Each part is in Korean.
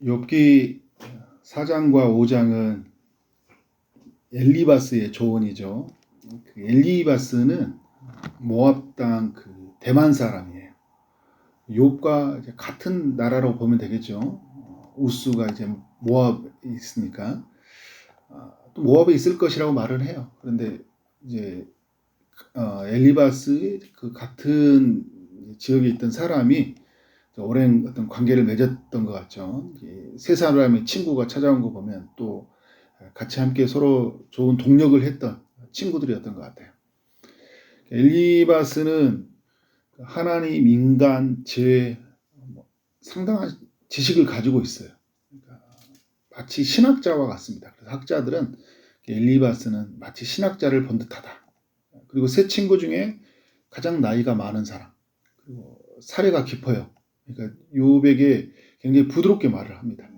욥기 4장과 5장은 엘리바스의 조언이죠. 그 엘리바스는 모압 땅 그 대만 사람이에요. 욥과 이제 같은 나라라고 보면 되겠죠. 우스가 이제 모압에 있으니까 또 모압에 있을 것이라고 말을 해요. 그런데 이제 엘리바스의 그 같은 지역에 있던 사람이 오랜 어떤 관계를 맺었던 것 같죠. 세 사람의 친구가 찾아온 거 보면 또 같이 함께 서로 좋은 동력을 했던 친구들이었던 것 같아요. 엘리바스는 하나님, 인간, 죄 상당한 지식을 가지고 있어요. 그러니까 마치 신학자와 같습니다. 그래서 학자들은 엘리바스는 마치 신학자를 본 듯하다. 그리고 세 친구 중에 가장 나이가 많은 사람, 그리고 사례가 깊어요. 그러니까 욥에게 굉장히 부드럽게 말을 합니다.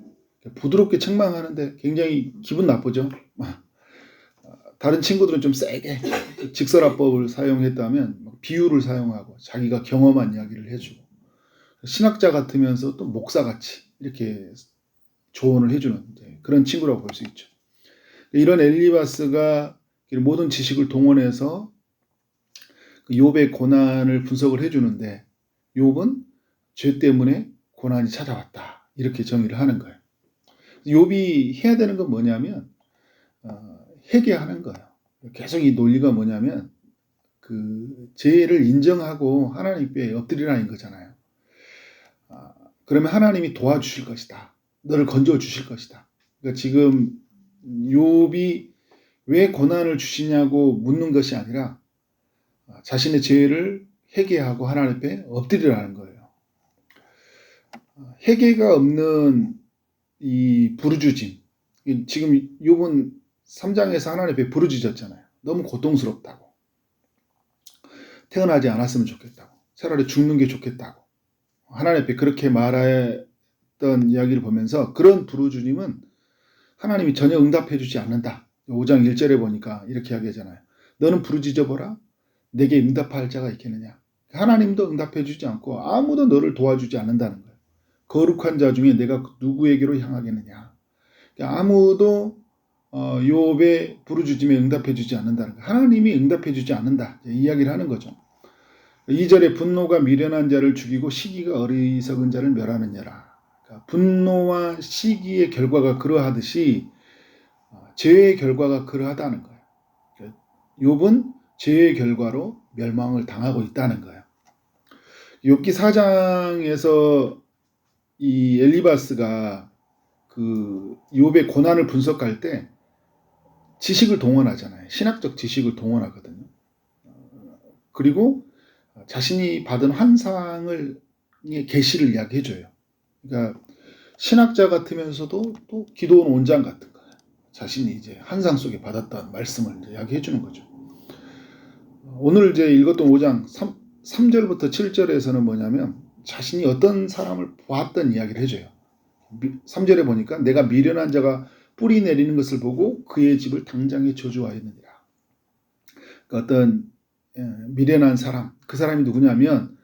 부드럽게 책망하는데 굉장히 기분 나쁘죠. 다른 친구들은 좀 세게 직설화법을 사용했다면 비유를 사용하고 자기가 경험한 이야기를 해주고, 신학자 같으면서 또 목사같이 이렇게 조언을 해주는 그런 친구라고 볼 수 있죠. 이런 엘리바스가 모든 지식을 동원해서 욥의 고난을 분석을 해주는데, 욥은 죄 때문에 고난이 찾아왔다, 이렇게 정의를 하는 거예요. 욥이 해야 되는 건 뭐냐면 회개하는 거예요. 계속 이 논리가 뭐냐면 그 죄를 인정하고 하나님께 엎드리라는 거잖아요. 그러면 하나님이 도와주실 것이다. 너를 건져 주실 것이다. 그러니까 지금 욥이 왜 고난을 주시냐고 묻는 것이 아니라 자신의 죄를 회개하고 하나님 앞에 엎드리라는 거예요. 회개가 없는 이 부르짖음, 지금 욥은 3장에서 하나님 앞에 부르짖었잖아요. 너무 고통스럽다고, 태어나지 않았으면 좋겠다고, 차라리 죽는 게 좋겠다고 하나님 앞에 그렇게 말했던 이야기를 보면서, 그런 부르짖음은 하나님이 전혀 응답해 주지 않는다. 5장 1절에 보니까 이렇게 이야기하잖아요. 너는 부르짖어보라, 내게 응답할 자가 있겠느냐. 하나님도 응답해 주지 않고 아무도 너를 도와주지 않는다는 거예요. 거룩한 자 중에 내가 누구에게로 향하겠느냐. 아무도 욥의 부르짖음에 응답해 주지 않는다는 거예요. 하나님이 응답해 주지 않는다, 이야기를 하는 거죠. 2절에 분노가 미련한 자를 죽이고 시기가 어리석은 자를 멸하느니라. 그러니까 분노와 시기의 결과가 그러하듯이 죄의 결과가 그러하다는 거예요. 그러니까 욥은 죄의 결과로 멸망을 당하고 있다는 거예요. 욥기 4장에서 이 엘리바스가 그 욥의 고난을 분석할 때 지식을 동원하잖아요. 신학적 지식을 동원하거든요. 그리고 자신이 받은 환상을 계시를 이야기해줘요. 그러니까 신학자 같으면서도 또 기도원 온장 같은 거예요. 자신이 이제 환상 속에 받았던 말씀을 이야기해주는 거죠. 오늘 이제 읽었던 5장 3절부터 7절에서는 뭐냐면 자신이 어떤 사람을 보았던 이야기를 해줘요. 3절에 보니까 내가 미련한 자가 뿌리 내리는 것을 보고 그의 집을 당장에 저주하였느니라. 그러니까 어떤 미련한 사람, 그 사람이 누구냐면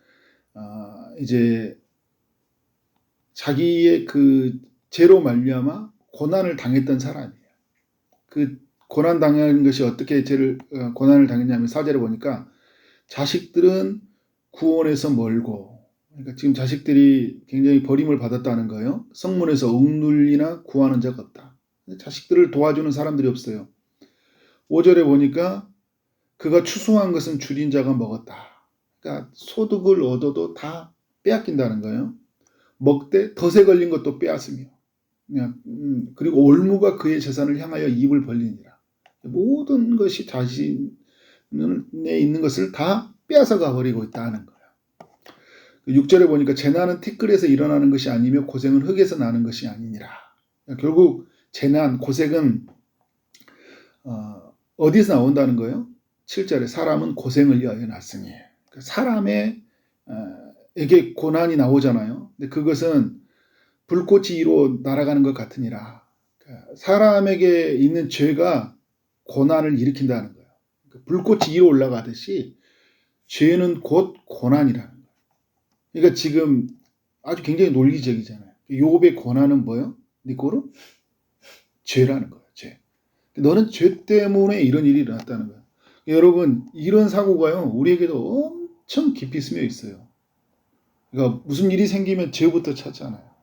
이제 자기의 그 죄로 말미암아 고난을 당했던 사람이에요. 그 고난 당한 것이 어떻게 고난을 당했냐면 4절에 보니까 자식들은 구원에서 멀고, 그러니까 지금 자식들이 굉장히 버림을 받았다는 거예요. 성문에서 억눌리나 구하는 자가 없다. 자식들을 도와주는 사람들이 없어요. 5절에 보니까 그가 추수한 것은 줄인 자가 먹었다. 그러니까 소득을 얻어도 다 빼앗긴다는 거예요. 먹되 덫에 걸린 것도 빼앗으며, 그리고 올무가 그의 재산을 향하여 입을 벌리니라. 모든 것이 자신에 있는 것을 다 빼앗아 가버리고 있다는 거예요. 6절에 보니까 재난은 티끌에서 일어나는 것이 아니며 고생은 흙에서 나는 것이 아니니라. 결국 재난, 고생은 어디서 나온다는 거예요? 7절에 사람은 고생을 위하여 났으니, 사람에게 고난이 나오잖아요. 근데 그것은 불꽃이 위로 날아가는 것 같으니라. 사람에게 있는 죄가 고난을 일으킨다는 거예요. 불꽃이 위로 올라가듯이 죄는 곧 고난이라는 거예요. 그러니까 지금 아주 굉장히 논리적이잖아요. 욥의 고난은 뭐예요? 니꼬로? 죄라는 거예요. 죄. 너는 죄 때문에 이런 일이 일어났다는 거예요. 여러분, 이런 사고가요, 우리에게도 엄청 깊이 스며 있어요. 그러니까 무슨 일이 생기면 죄부터 찾잖아요.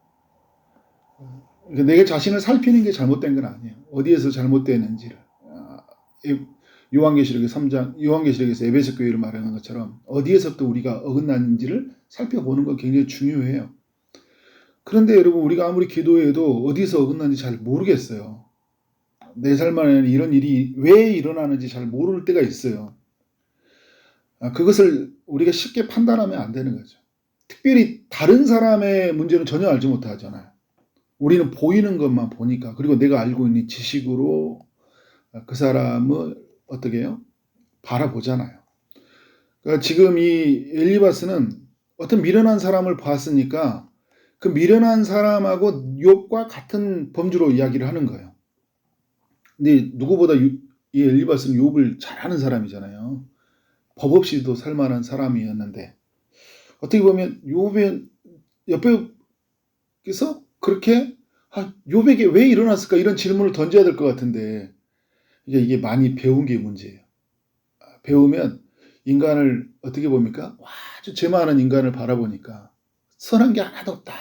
그러니까 내 자신을 살피는 게 잘못된 건 아니에요. 어디에서 잘못되는지를. 요한계시록의 3장, 요한계시록에서 에베소 교회를 말하는 것처럼 어디에서부터 우리가 어긋났는지를 살펴보는 건 굉장히 중요해요. 그런데 여러분, 우리가 아무리 기도해도 어디서 어긋났는지 잘 모르겠어요. 내 삶 안에는 이런 일이 왜 일어나는지 잘 모를 때가 있어요. 그것을 우리가 쉽게 판단하면 안 되는 거죠. 특별히 다른 사람의 문제는 전혀 알지 못하잖아요. 우리는 보이는 것만 보니까, 그리고 내가 알고 있는 지식으로 그 사람을 어떻게 해요? 바라보잖아요. 그러니까 지금 이 엘리바스는 어떤 미련한 사람을 봤으니까 그 미련한 사람하고 욥과 같은 범주로 이야기를 하는 거예요. 근데 누구보다 이 엘리바스는 욥을 잘 아는 사람이잖아요. 법 없이도 살만한 사람이었는데 어떻게 보면 욥의 옆에서 그렇게 욥에게 왜 일어났을까 이런 질문을 던져야 될 것 같은데 이게 많이 배운 게 문제예요. 배우면 인간을 어떻게 봅니까? 아주 죄 많은 인간을 바라보니까 선한 게 하나도 없다.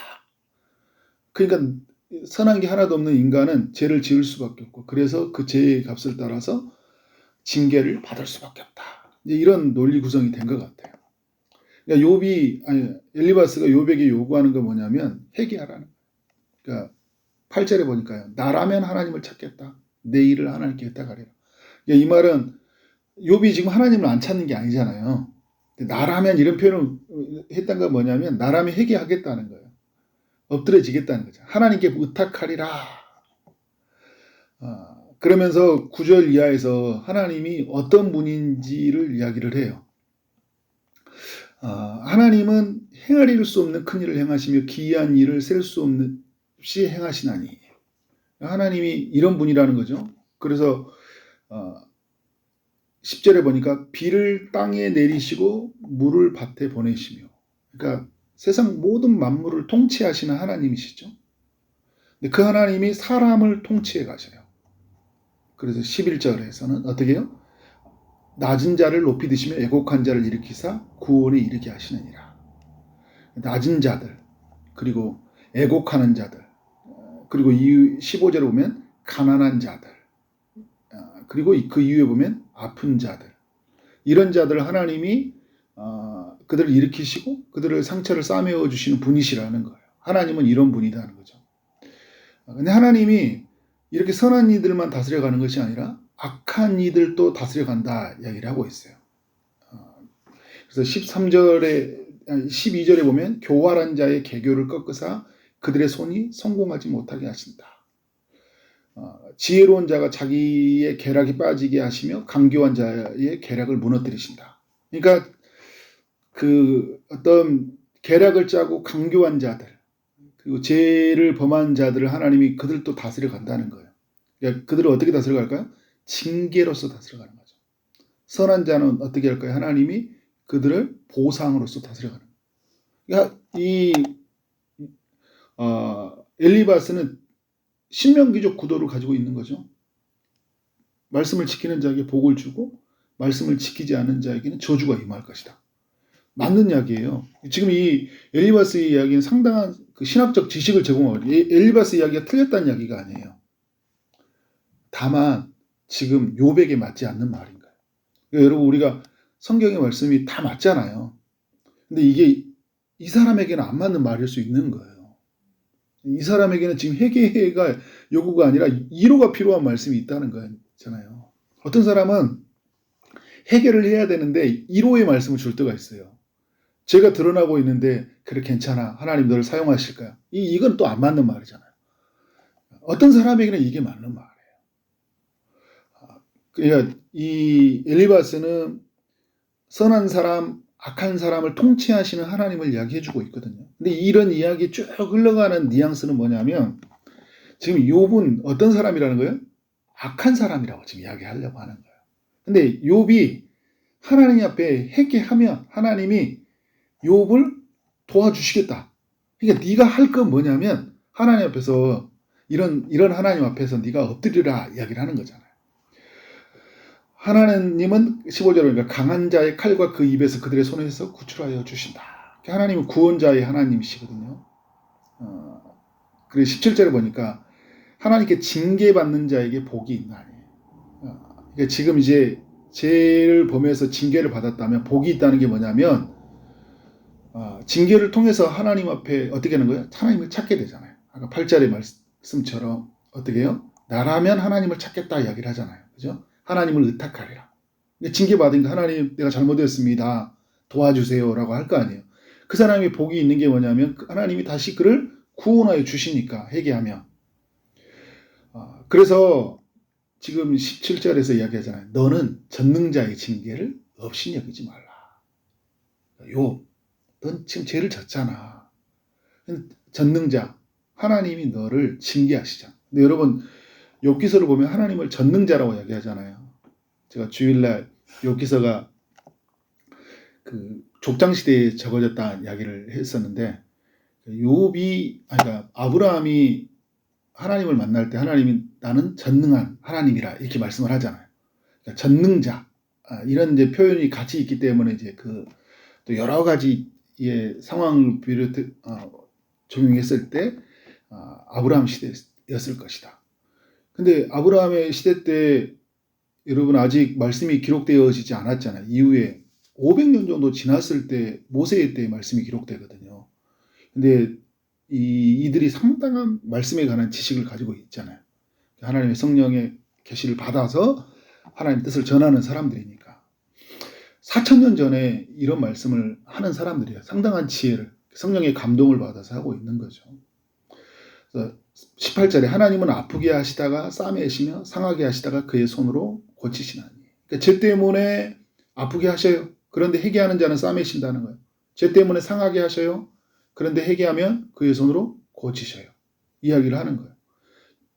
그러니까 선한 게 하나도 없는 인간은 죄를 지을 수밖에 없고 그래서 그 죄의 값을 따라서 징계를 받을 수밖에 없다. 이런 논리 구성이 된 것 같아요. 그러니까 엘리바스가 욥에게 요구하는 건 뭐냐면 회개하라는 거예요. 그러니까 8절에 보니까요. 나라면 하나님을 찾겠다. 내 일을 하나님께 했다가리라. 이 말은 욥이 지금 하나님을 안 찾는 게 아니잖아요. 나라면 이런 표현을 했던 건 뭐냐면 나라면 회개하겠다는 거예요. 엎드려지겠다는 거죠. 하나님께 의탁하리라. 그러면서 9절 이하에서 하나님이 어떤 분인지를 이야기를 해요. 하나님은 행하릴 수 없는 큰 일을 행하시며 기이한 일을 셀 수 없이 행하시나니. 하나님이 이런 분이라는 거죠. 그래서 10절에 보니까 비를 땅에 내리시고 물을 밭에 보내시며, 그러니까 세상 모든 만물을 통치하시는 하나님이시죠. 근데 그 하나님이 사람을 통치해 가셔요. 그래서 11절에서는 어떻게 해요? 낮은 자를 높이 드시며 애곡한 자를 일으키사 구원에 이르게 하시느니라. 낮은 자들, 그리고 애곡하는 자들, 그리고 15절에 보면 가난한 자들, 그리고 그 이후에 보면 아픈 자들, 이런 자들 하나님이 그들을 일으키시고 그들을 상처를 싸매어 주시는 분이시라는 거예요. 하나님은 이런 분이라는 거죠. 근데 하나님이 이렇게 선한 이들만 다스려가는 것이 아니라 악한 이들도 다스려간다 이야기를 하고 있어요. 그래서 12절에 보면 교활한 자의 계교를 꺾으사 그들의 손이 성공하지 못하게 하신다. 지혜로운 자가 자기의 계략이 빠지게 하시며 강교한 자의 계략을 무너뜨리신다. 그러니까 그 어떤 계략을 짜고 강교한 자들, 그리고 죄를 범한 자들을 하나님이 그들도 다스려 간다는 거예요. 그러니까 그들을 어떻게 다스려 갈까요? 징계로서 다스려 가는 거죠. 선한 자는 어떻게 할까요? 하나님이 그들을 보상으로서 다스려 가는 거예요. 그러니까 엘리바스는 신명기적 구도를 가지고 있는 거죠. 말씀을 지키는 자에게 복을 주고 말씀을 지키지 않는 자에게는 저주가 임할 것이다. 맞는 이야기예요. 지금 이 엘리바스의 이야기는 상당한 그 신학적 지식을 제공하고 엘리바스 이야기가 틀렸다는 이야기가 아니에요. 다만 지금 욥에게 맞지 않는 말인 거예요. 그러니까 여러분, 우리가 성경의 말씀이 다 맞잖아요. 근데 이게 이 사람에게는 안 맞는 말일 수 있는 거예요. 이 사람에게는 지금 회개가 요구가 아니라 위로가 필요한 말씀이 있다는 거잖아요. 어떤 사람은 회개를 해야 되는데 위로의 말씀을 줄 때가 있어요. 죄가 드러나고 있는데 그래 괜찮아, 하나님 너를 사용하실까요? 이건 또 안 맞는 말이잖아요. 어떤 사람에게는 이게 맞는 말이에요. 그러니까 이 엘리바스는 선한 사람, 악한 사람을 통치하시는 하나님을 이야기해주고 있거든요. 근데 이런 이야기 쭉 흘러가는 뉘앙스는 뭐냐면 지금 욥은 어떤 사람이라는 거예요? 악한 사람이라고 지금 이야기하려고 하는 거예요. 근데 욥이 하나님 앞에 회개하면 하나님이 욥을 도와주시겠다. 그러니까 네가 할 건 뭐냐면 하나님 앞에서 이런 하나님 앞에서 네가 엎드리라 이야기를 하는 거잖아요. 하나님은 15절에 보니까 강한 자의 칼과 그 입에서 그들의 손에서 구출하여 주신다. 하나님은 구원자의 하나님이시거든요. 그리고 17절에 보니까 하나님께 징계받는 자에게 복이 있나니. 그러니까 지금 이제 죄를 범해서 징계를 받았다면 복이 있다는 게 뭐냐면 징계를 통해서 하나님 앞에 어떻게 하는 거예요? 하나님을 찾게 되잖아요. 아까 8절의 말씀처럼 어떻게 해요? 나라면 하나님을 찾겠다 이야기를 하잖아요. 그죠? 하나님을 의탁하리라. 근데 징계받으니까 하나님 내가 잘못했습니다. 도와주세요 라고 할 거 아니에요. 그 사람이 복이 있는 게 뭐냐면 하나님이 다시 그를 구원하여 주시니까 회개하면. 그래서 지금 17절에서 이야기하잖아요. 너는 전능자의 징계를 없이 여기지 말라. 넌 지금 죄를 졌잖아. 전능자, 하나님이 너를 징계하시잖아. 근데 여러분 욥기서를 보면 하나님을 전능자라고 이야기하잖아요. 제가 주일날 욥기서가 그 족장 시대에 적어졌다는 이야기를 했었는데 그러니까 아브라함이 하나님을 만날 때 하나님이 나는 전능한 하나님이라 이렇게 말씀을 하잖아요. 그러니까 전능자 이런 이제 표현이 같이 있기 때문에 이제 또 여러 가지의 상황을 적용했을 때 아브라함 시대였을 것이다. 근데 아브라함의 시대 때 여러분 아직 말씀이 기록되어지지 않았잖아요. 이후에 500년 정도 지났을 때 모세의 때 말씀이 기록되거든요. 근데 이들이 상당한 말씀에 관한 지식을 가지고 있잖아요. 하나님의 성령의 계시를 받아서 하나님의 뜻을 전하는 사람들이니까 4,000년 전에 이런 말씀을 하는 사람들이에요. 상당한 지혜를 성령의 감동을 받아서 하고 있는 거죠. 그래서 18절에 하나님은 아프게 하시다가 싸매시며 상하게 하시다가 그의 손으로 고치시나니. 그러니까 죄 때문에 아프게 하셔요. 그런데 회개하는 자는 싸매신다는 거예요. 죄 때문에 상하게 하셔요. 그런데 회개하면 그의 손으로 고치셔요. 이야기를 하는 거예요.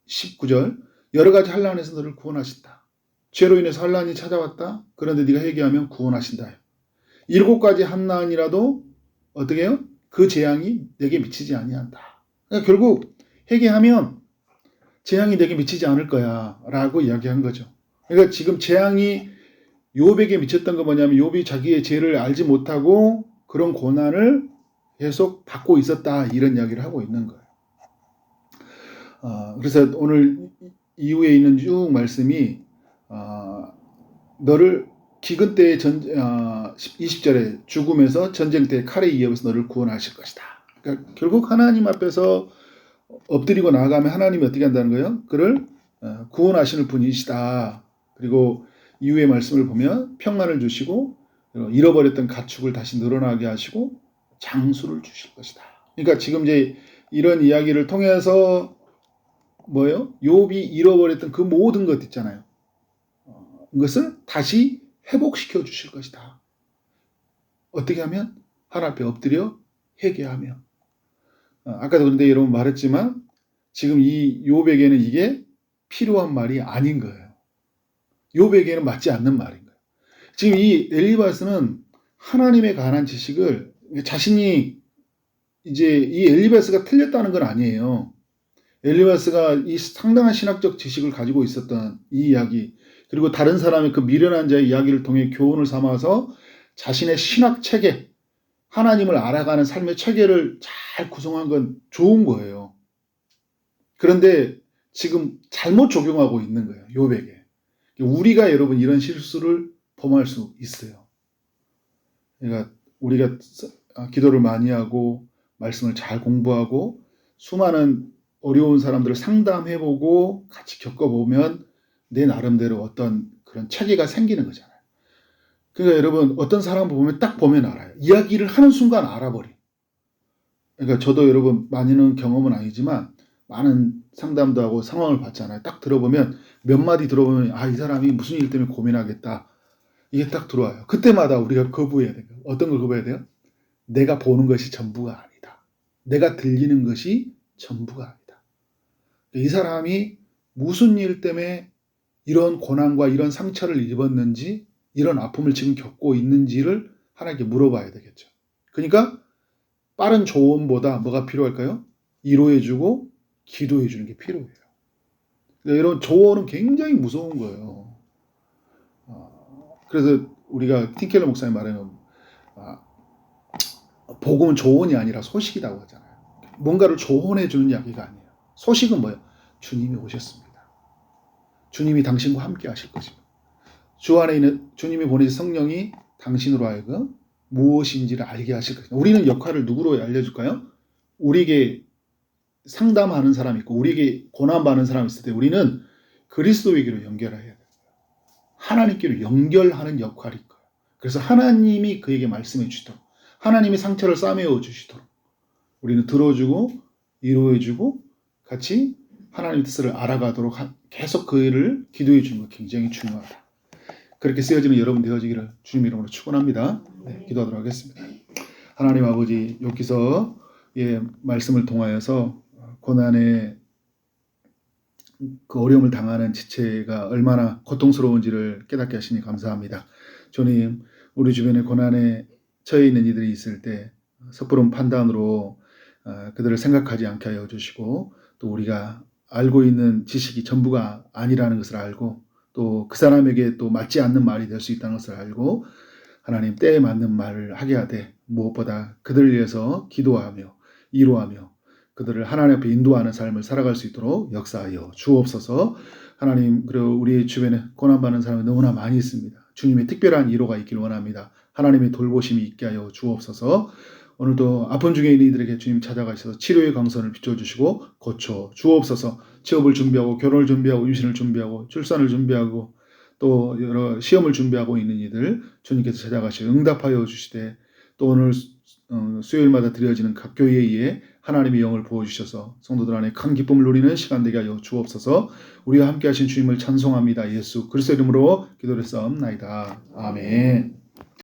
19절 여러 가지 환난에서 너를 구원하신다. 죄로 인해서 환난이 찾아왔다. 그런데 네가 회개하면 구원하신다. 7가지 환난이라도 어떻게 해요? 그 재앙이 내게 미치지 아니한다. 그러니까 결국 회개하면 재앙이 내게 미치지 않을 거야 라고 이야기한 거죠. 그러니까 지금 재앙이 욥에게 미쳤던 건 뭐냐면 욥이 자기의 죄를 알지 못하고 그런 고난을 계속 받고 있었다 이런 이야기를 하고 있는 거예요. 그래서 오늘 이후에 있는 쭉 말씀이 너를 기근 때의 20절에 죽음에서 전쟁 때 칼에 이어서 너를 구원하실 것이다. 그러니까 결국 하나님 앞에서 엎드리고 나아가면 하나님이 어떻게 한다는 거예요? 그를 구원하시는 분이시다. 그리고 이후의 말씀을 보면 평안을 주시고 잃어버렸던 가축을 다시 늘어나게 하시고 장수를 주실 것이다. 그러니까 지금 이제 이런 이야기를 통해서 뭐예요? 욥이 잃어버렸던 그 모든 것 있잖아요. 그것을 다시 회복시켜 주실 것이다. 어떻게 하면? 하나님 앞에 엎드려 회개하며. 아까도 그런데 여러분 말했지만 지금 이 욥에게는 이게 필요한 말이 아닌 거예요. 욥에게는 맞지 않는 말인 거예요. 지금 이 엘리바스는 하나님에 관한 지식을 자신이 이제 이 엘리바스가 틀렸다는 건 아니에요. 엘리바스가 이 상당한 신학적 지식을 가지고 있었던 이 이야기 그리고 다른 사람의 그 미련한 자의 이야기를 통해 교훈을 삼아서 자신의 신학 체계 하나님을 알아가는 삶의 체계를 잘 구성한 건 좋은 거예요. 그런데 지금 잘못 적용하고 있는 거예요. 욥에게. 우리가 여러분 이런 실수를 범할 수 있어요. 그러니까 우리가 기도를 많이 하고 말씀을 잘 공부하고 수많은 어려운 사람들을 상담해보고 같이 겪어보면 내 나름대로 어떤 그런 체계가 생기는 거잖아요. 그러니까 여러분 어떤 사람 보면 딱 보면 알아요. 이야기를 하는 순간 알아버려. 그러니까 저도 여러분 많이는 경험은 아니지만 많은 상담도 하고 상황을 봤잖아요. 딱 들어보면 몇 마디 들어보면 이 사람이 무슨 일 때문에 고민하겠다. 이게 딱 들어와요. 그때마다 우리가 거부해야 돼요. 어떤 걸 거부해야 돼요? 내가 보는 것이 전부가 아니다. 내가 들리는 것이 전부가 아니다. 이 사람이 무슨 일 때문에 이런 고난과 이런 상처를 입었는지 이런 아픔을 지금 겪고 있는지를 하나님께 물어봐야 되겠죠. 그러니까 빠른 조언보다 뭐가 필요할까요? 위로해주고 기도해주는 게 필요해요. 그러니까 이런 조언은 굉장히 무서운 거예요. 그래서 우리가 팀켈러 목사님 말하면 복음은 조언이 아니라 소식이라고 하잖아요. 뭔가를 조언해주는 이야기가 아니에요. 소식은 뭐예요? 주님이 오셨습니다. 주님이 당신과 함께 하실 것입니다. 주 안에 있는 주님이 보내신 성령이 당신으로 하여금 무엇인지를 알게 하실 것입니다. 우리는 역할을 누구로 알려줄까요? 우리에게 상담하는 사람이 있고 우리에게 고난받는 사람이 있을 때 우리는 그리스도에게로 연결해야 돼요. 하나님께로 연결하는 역할이 있고요. 그래서 하나님이 그에게 말씀해 주시도록 하나님이 상처를 싸매어 주시도록 우리는 들어주고 위로해주고 같이 하나님의 뜻을 알아가도록 계속 그 일을 기도해 주는 거 굉장히 중요하다. 그렇게 쓰여지는 여러분 되어지기를 주님 이름으로 축원합니다. 네, 기도하도록 하겠습니다. 하나님 아버지, 여기서의 말씀을 통하여서 고난의 그 어려움을 당하는 지체가 얼마나 고통스러운지를 깨닫게 하시니 감사합니다. 주님, 우리 주변에 고난에 처해 있는 이들이 있을 때 섣부른 판단으로 그들을 생각하지 않게 하여 주시고 또 우리가 알고 있는 지식이 전부가 아니라는 것을 알고 또 그 사람에게 또 맞지 않는 말이 될 수 있다는 것을 알고 하나님 때에 맞는 말을 하게 하되 무엇보다 그들을 위해서 기도하며 위로하며 그들을 하나님 앞에 인도하는 삶을 살아갈 수 있도록 역사하여 주옵소서. 하나님, 그리고 우리 주변에 고난받는 사람이 너무나 많이 있습니다. 주님의 특별한 위로가 있길 원합니다. 하나님의 돌보심이 있게 하여 주옵소서. 오늘도 아픈 중에 있는 이들에게 주님 찾아가셔서 치료의 광선을 비춰주시고 고쳐 주옵소서. 취업을 준비하고 결혼을 준비하고 임신을 준비하고 출산을 준비하고 또 여러 시험을 준비하고 있는 이들 주님께서 찾아가셔 응답하여 주시되 또 오늘 수요일마다 드려지는 각 교회에 하나님의 영을 부어주셔서 성도들 안에 큰 기쁨을 누리는 시간 되게 하여 주옵소서. 우리와 함께 하신 주님을 찬송합니다. 예수 그리스도 이름으로 기도를 싸움나이다. 아멘.